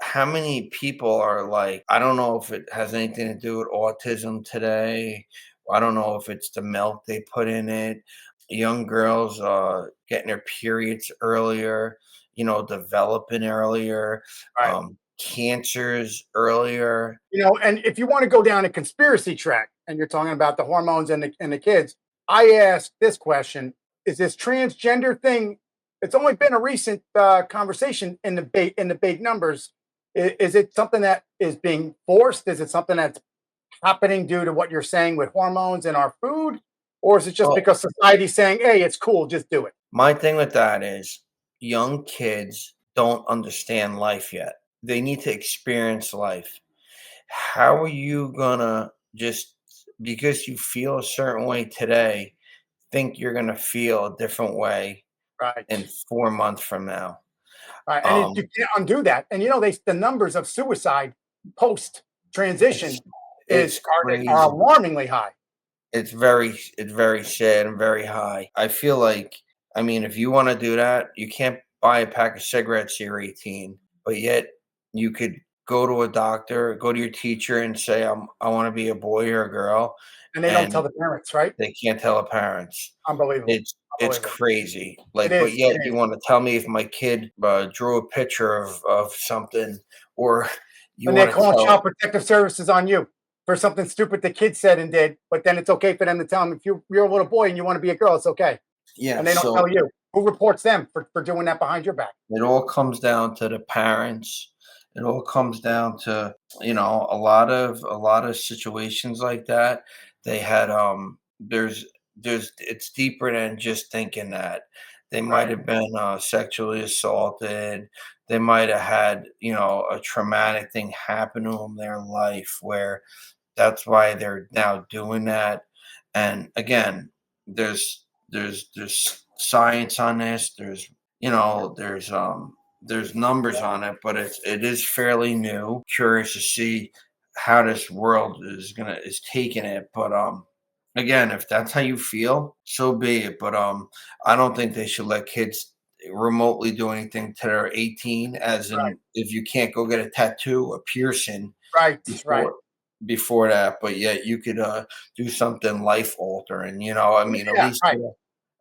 How many people are like, I don't know if it has anything to do with autism today. I don't know if it's the milk they put in it. Young girls getting their periods earlier, developing earlier, Right. cancers earlier. You know, and if you want to go down a conspiracy track and you're talking about the hormones and the kids, I ask this question: is this transgender thing? It's only been a recent conversation in the big numbers. Is it something that is being forced? Is it something that's happening due to what you're saying with hormones in our food, or is it just Well, because society's saying, "Hey, it's cool, just do it"? my thing with that is young kids don't understand life yet. They need to experience life. How are you gonna just because you feel a certain way today, think you're gonna feel a different way Right. in 4 months from now? Right, and you Um, can't undo that. And you know, the numbers of suicide post it's transition it's are crazy. alarmingly high. It's very sad and very high. I feel like, I mean, if you wanna do that, you can't buy a pack of cigarettes, you're 18, but yet you could go to a doctor, go to your teacher and say, I wanna be a boy or a girl, And they don't tell and the parents, right? they can't tell the parents. Unbelievable, It's unbelievable. crazy. It Like, but is, yet it you is. wanna tell me if my kid, drew a picture of something, or you And they're wanna calling tell. child protective services on you for something stupid the kid said and did, but then it's okay for them to tell them if you're a little boy and you wanna be a girl, it's okay. Yeah, And they don't tell so you. Who reports them for doing that behind your back? it all comes down to the parents. It all comes down to, a lot of situations like that. They had there's it's deeper than just thinking that. They might Right. have been sexually assaulted. They might have had, a traumatic thing happen to them in their life where that's why they're now doing that. And again, there's science on this. There's numbers on it, but it is fairly new. Curious to see how this world is taking it. But again, if that's how you feel, so be it. But I don't think they should let kids remotely do anything till they're 18, as Right. in if you can't go get a tattoo, a piercing Right. Right. before that, but yet you could do something life altering. I mean, at Yeah. least Right. a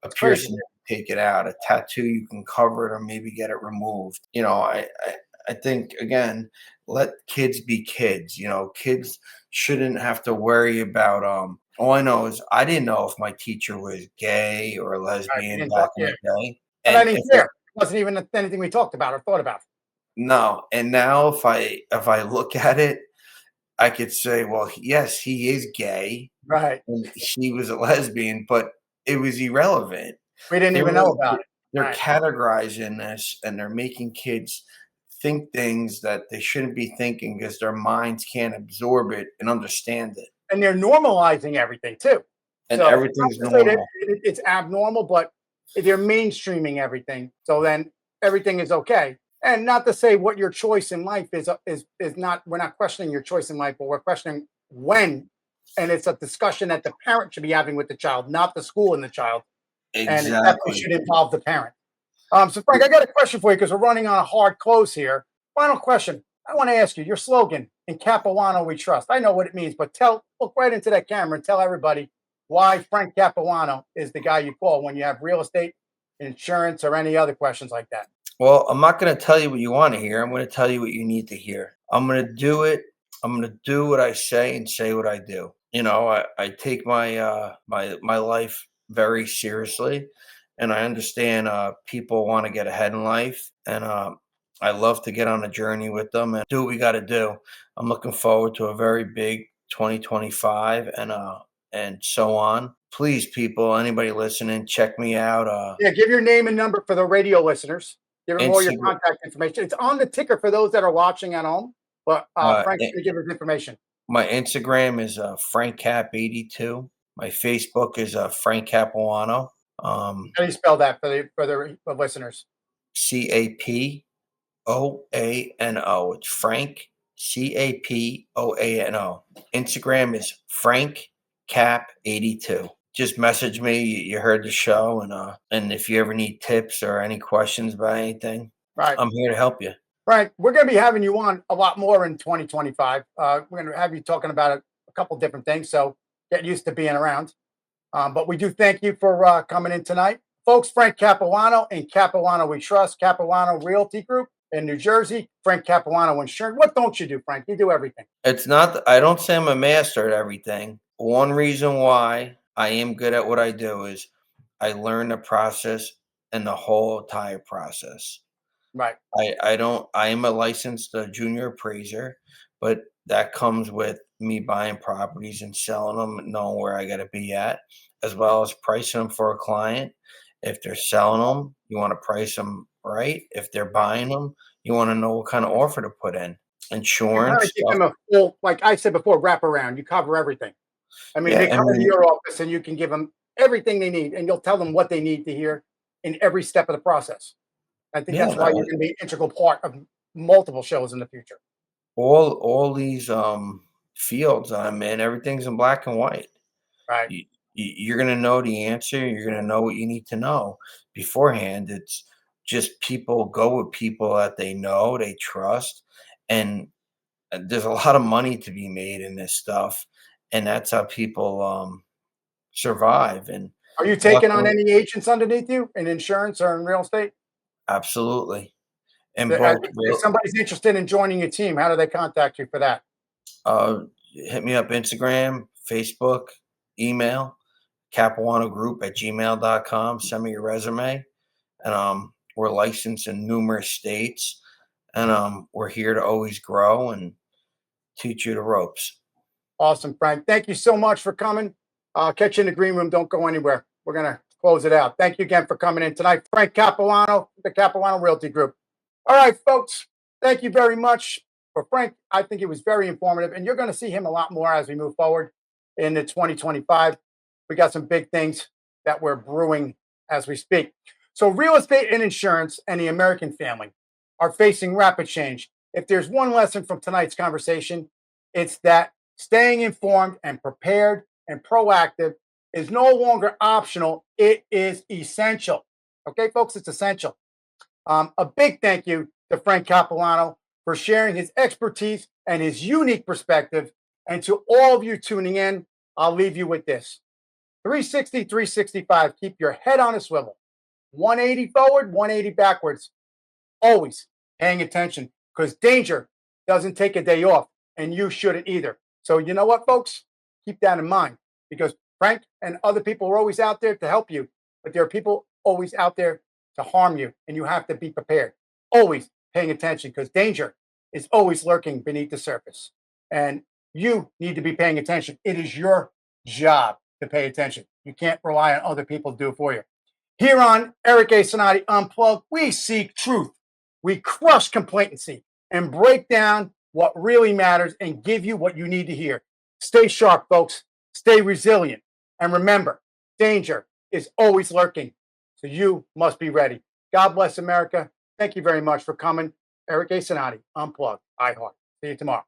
It's crazy. piercing you can take it out, a tattoo you can cover it or maybe get it removed. I think again, let kids be kids. Kids shouldn't have to worry about all I know is I didn't know if my teacher was gay or Right. We lesbian didn't back talk. in Yeah. the day. And I And didn't if care. It wasn't even anything we talked about or thought about. no, and now if I look at it, I could say, well, yes, he is gay Right. and she was a lesbian, but it was irrelevant. We didn't They're even know really about it. they're Right. categorizing this and they're making kids think things that they shouldn't be thinking because their minds can't absorb it and understand it. And they're normalizing everything too. And So not everything's to say that normal. it's abnormal, but they're mainstreaming everything. So then everything is okay. And not to say what your choice in life is not. We're not questioning your choice in life, but we're questioning when. And it's a discussion that the parent should be having with the child, not the school and the child. And it definitely Exactly. should involve the parent. So Frank, I got a question for you because we're running on a hard close here. Final question. I want to ask you your slogan in Capoano we trust. I know what it means, but look right into that camera and tell everybody why Frank Capuano is the guy you call when you have real estate, insurance, or any other questions like that. Well, I'm not going to tell you what you want to hear. I'm going to tell you what you need to hear. I'm going to do it. I'm going to do what I say and say what I do. I take my life very seriously, and I understand people want to get ahead in life, and I love to get on a journey with them and do what we got to do. I'm looking forward to a very big 2025 and so on. Please, people, anybody listening, check me out. Yeah, give your name and number for the radio listeners. Give them all your Instagram. contact information. It's on the ticker for those that are watching at home, but Uh, Frank's going to give us information. My Instagram is FrankCap82. My Facebook is Frank Capoano. How do you spell that for the listeners? Capoano. It's Frank Capoano. Instagram is FrankCap82. Just message me. You heard the show, and if you ever need tips or any questions about anything, Right. I'm here to help you. Frank, we're going to be having you on a lot more in 2025. We're going to have you talking about a couple different things, so get used to being around. But we do thank you for coming in tonight. Folks, Frank Capuano and Capuano We Trust, Capuano Realty Group in New Jersey, Frank Capuano Insurance. What don't you do, Frank? You do everything. It's not I don't say I'm a master at everything. One reason why I am good at what I do is I learn the process and the whole entire process. Right. I am a licensed junior appraiser, but that comes with me buying properties and selling them, and knowing where I got to be at, as well as pricing them for a client. If they're selling them, you want to price them right. If they're buying them, you want to know what kind of offer to put in. You kind of Insurance, give them a full, like I said before, wrap around. You cover everything. I mean, yeah, they and come into then your office and you can give them everything they need, and you'll tell them what they need to hear in every step of the process. I think yeah, that's why you're going to be an integral part of multiple shows in the future. all these fields I'm in, everything's in black and white. Right. You're going to know the answer. You're going to know what you need to know beforehand. It's just people go with people that they know, they trust, and there's a lot of money to be made in this stuff, and that's how people survive. And Are you taking on luckily, any agents underneath you in insurance or in real estate? absolutely, and If both if real. somebody's interested in joining your team, how do they contact you for that? Hit me up Instagram, Facebook, email, capuanogroup@gmail.com. Send me your resume. And we're licensed in numerous states. And we're here to always grow and teach you the ropes. Awesome, Frank. Thank you so much for coming. I'll catch you in the green room. Don't go anywhere. We're going to close it out. Thank you again for coming in tonight. Frank Capoano, the Capoano Realty Group. All right, folks. Thank you very much for Frank. I think it was very informative, and you're going to see him a lot more as we move forward into 2025. We got some big things that we're brewing as we speak. So real estate and insurance and the American family are facing rapid change. If there's one lesson from tonight's conversation, it's that staying informed and prepared and proactive is no longer optional. It is essential. Okay, folks, it's essential. A big thank you to Frank Capoano for sharing his expertise and his unique perspective. And to all of you tuning in, I'll leave you with this. 360, 365, keep your head on a swivel. 180 forward, 180 backwards. Always paying attention, because danger doesn't take a day off, and you shouldn't either. So you know what, folks? Keep that in mind, because Frank and other people are always out there to help you, but there are people always out there to harm you, and you have to be prepared. Always paying attention, because danger is always lurking beneath the surface, and you need to be paying attention. It is your job to pay attention. You can't rely on other people to do it for you. Here on Eric A. Cinotti Unplugged, we seek truth. We crush complacency and break down what really matters and give you what you need to hear. Stay sharp, folks. Stay resilient. And remember, danger is always lurking. So you must be ready. God bless America. Thank you very much for coming. Eric A. Cinotti Unplugged. iHeart. See you tomorrow.